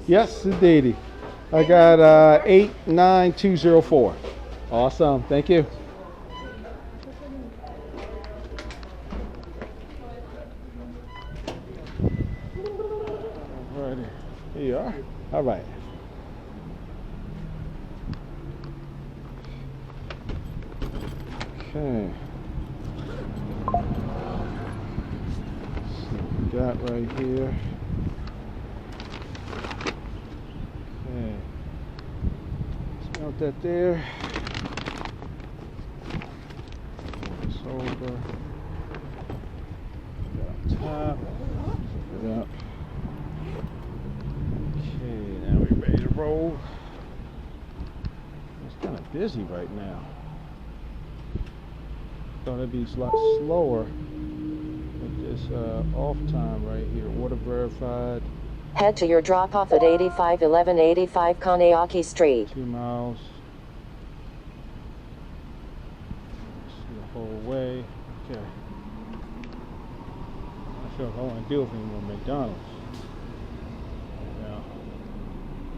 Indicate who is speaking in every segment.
Speaker 1: Yes, indeedy. I got 89204. Awesome. Thank you. Alrighty. Here you are. All right. Okay. So we got right here. Okay. Let's mount that there. This over. Got on top. Put it up. Okay, now we're ready to roll. It's kind of busy right now. Thought it'd be a lot slower with this off time right here. Order verified.
Speaker 2: Head to your drop off at 851185 Kaneaki Street.
Speaker 1: 2 miles. See the whole way. Okay. Not sure if I want to deal with any more McDonald's. Now,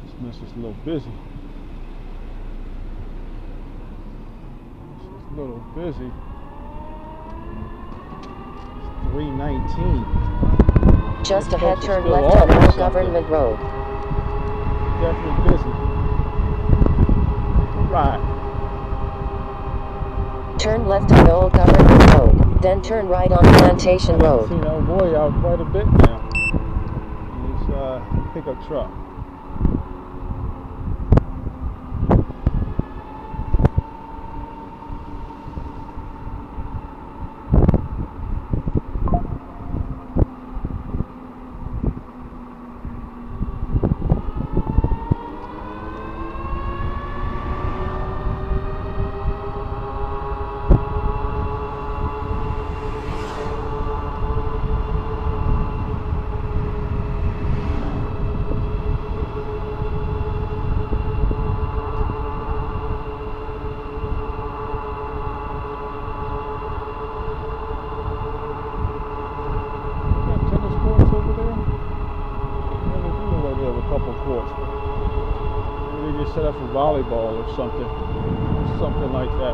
Speaker 1: this mess is a little busy. This is a little busy. 319.
Speaker 2: Just ahead, turn left on Old Government Road.
Speaker 1: Definitely busy. Right.
Speaker 2: Turn left on Old Government Road, then turn right on Plantation Road.
Speaker 1: I've seen old boy out quite a bit now. He's a pickup truck. Set up for volleyball or something like that.